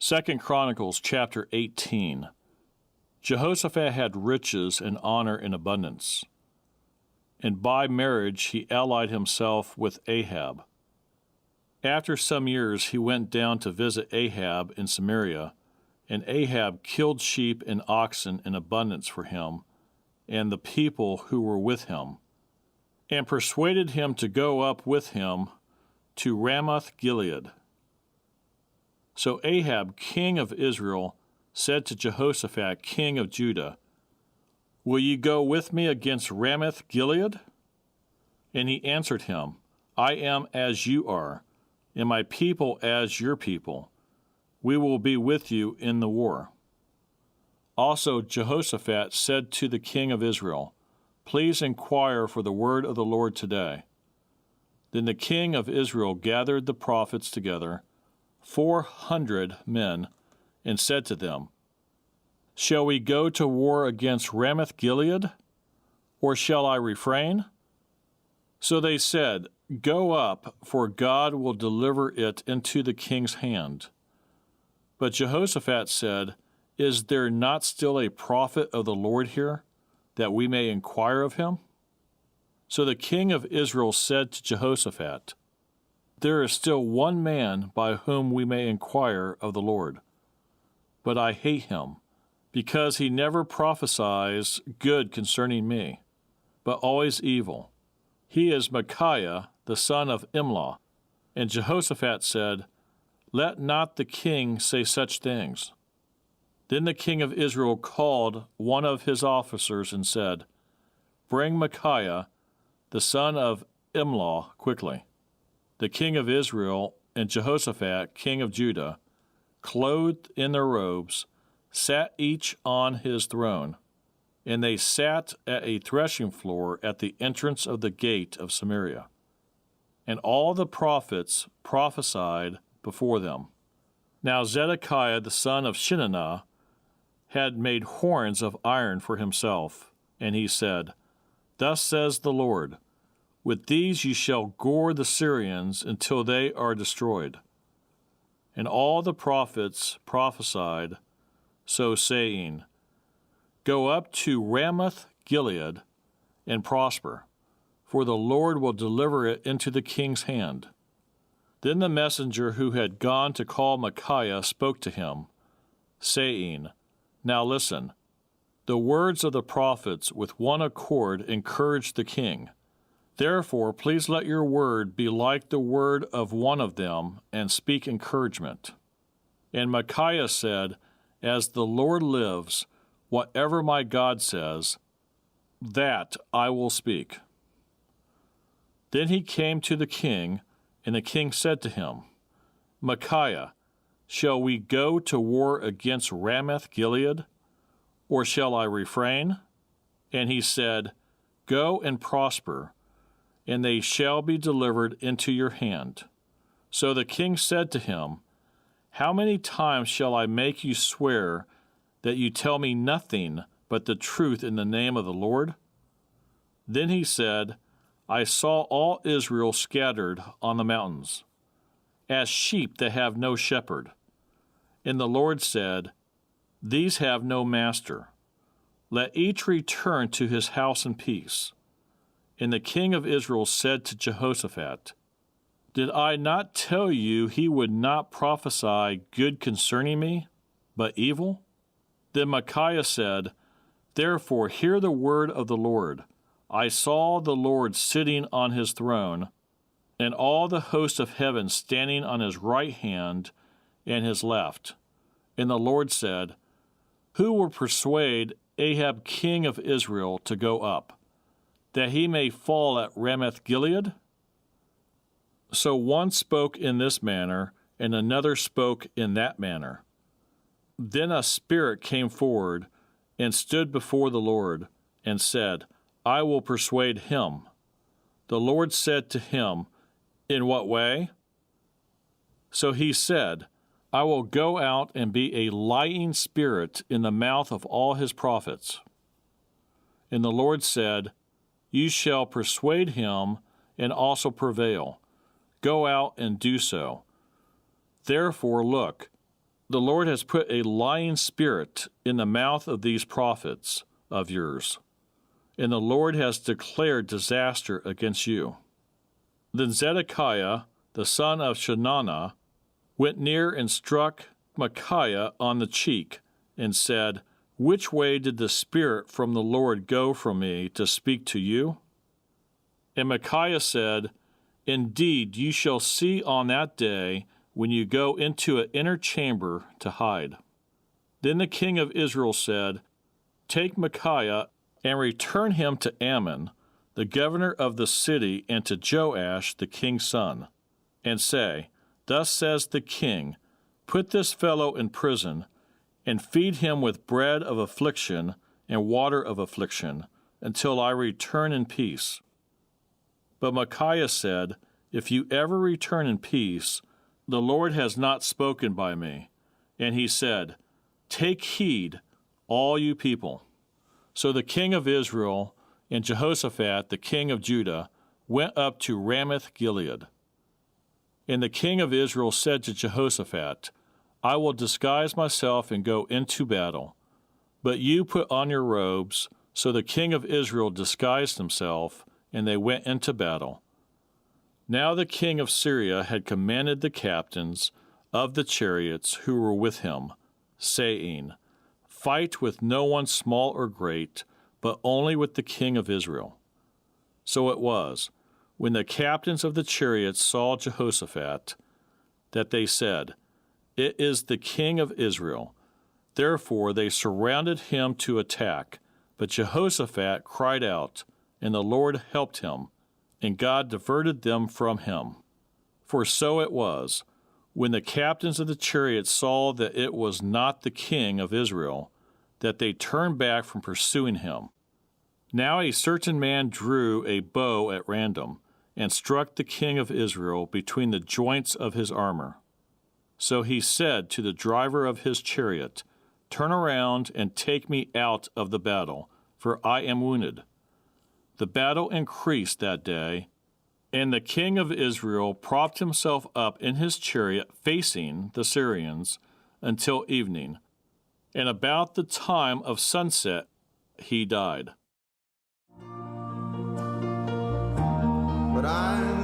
2 Chronicles chapter 18. Jehoshaphat had riches and honor in abundance, and by marriage he allied himself with Ahab. After some years he went down to visit Ahab in Samaria, and Ahab killed sheep and oxen in abundance for him and the people who were with him, and persuaded him to go up with him to Ramoth-Gilead. So Ahab, king of Israel, said to Jehoshaphat, king of Judah, "Will ye go with me against Ramoth-Gilead?" And he answered him, "I am as you are, and my people as your people. We will be with you in the war." Also Jehoshaphat said to the king of Israel, "Please inquire for the word of the Lord today." Then the king of Israel gathered the prophets together, 400 men, and said to them, "Shall we go to war against Ramoth-Gilead, or shall I refrain?" So they said, "Go up, for God will deliver it into the king's hand." But Jehoshaphat said, "Is there not still a prophet of the Lord here, that we may inquire of him?" So the king of Israel said to Jehoshaphat, "There is still one man by whom we may inquire of the Lord. But I hate him, because he never prophesies good concerning me, but always evil. He is Micaiah, the son of Imlah." And Jehoshaphat said, "Let not the king say such things." Then the king of Israel called one of his officers and said, "Bring Micaiah, the son of Imlah, quickly." The king of Israel and Jehoshaphat, king of Judah, clothed in their robes, sat each on his throne, and they sat at a threshing floor at the entrance of the gate of Samaria. And all the prophets prophesied before them. Now Zedekiah the son of Shinanah had made horns of iron for himself, and he said, "Thus says the Lord, with these you shall gore the Syrians until they are destroyed." And all the prophets prophesied, so saying, "Go up to Ramoth-Gilead and prosper, for the Lord will deliver it into the king's hand." Then the messenger who had gone to call Micaiah spoke to him, saying, "Now listen, the words of the prophets with one accord encouraged the king. Therefore, please let your word be like the word of one of them, and speak encouragement." And Micaiah said, "As the Lord lives, whatever my God says, that I will speak." Then he came to the king, and the king said to him, "Micaiah, shall we go to war against Ramoth-Gilead, or shall I refrain?" And he said, "Go and prosper, and they shall be delivered into your hand." So the king said to him, "How many times shall I make you swear that you tell me nothing but the truth in the name of the Lord?" Then he said, "I saw all Israel scattered on the mountains, as sheep that have no shepherd. And the Lord said, These have no master. Let each return to his house in peace." And the king of Israel said to Jehoshaphat, "Did I not tell you he would not prophesy good concerning me, but evil?" Then Micaiah said, "Therefore hear the word of the Lord. I saw the Lord sitting on his throne, and all the host of heaven standing on his right hand and his left. And the Lord said, Who will persuade Ahab king of Israel to go up, that he may fall at Ramoth-Gilead?" So one spoke in this manner, and another spoke in that manner. Then a spirit came forward and stood before the Lord, and said, "I will persuade him." The Lord said to him, "In what way?" So he said, "I will go out and be a lying spirit in the mouth of all his prophets." And the Lord said, "You shall persuade him and also prevail. Go out and do so. Therefore, look, The Lord has put a lying spirit in the mouth of these prophets of yours, and the Lord has declared disaster against you." Then Zedekiah, the son of Chenaanah, went near and struck Micaiah on the cheek, and said, "Which way did the Spirit from the Lord go from me to speak to you?" And Micaiah said, "Indeed, you shall see on that day when you go into an inner chamber to hide." Then the king of Israel said, "Take Micaiah and return him to Ammon, the governor of the city, and to Joash, the king's son, and say, 'Thus says the king, put this fellow in prison, and feed him with bread of affliction and water of affliction, until I return in peace.'" But Micaiah said, "If you ever return in peace, the Lord has not spoken by me." And he said, "Take heed, all you people." So the king of Israel and Jehoshaphat, the king of Judah, went up to Ramoth Gilead. And the king of Israel said to Jehoshaphat, "I will disguise myself and go into battle, but you put on your robes." So the king of Israel disguised himself, and they went into battle. Now the king of Syria had commanded the captains of the chariots who were with him, saying, "Fight with no one small or great, but only with the king of Israel." So it was, when the captains of the chariots saw Jehoshaphat, that they said, "It is the king of Israel." Therefore they surrounded him to attack, but Jehoshaphat cried out, and the Lord helped him, and God diverted them from him. For so it was, when the captains of the chariots saw that it was not the king of Israel, that they turned back from pursuing him. Now a certain man drew a bow at random, and struck the king of Israel between the joints of his armor. So he said to the driver of his chariot, "Turn around and take me out of the battle, for I am wounded." The battle increased that day, and the king of Israel propped himself up in his chariot facing the Syrians until evening, and about the time of sunset he died. But I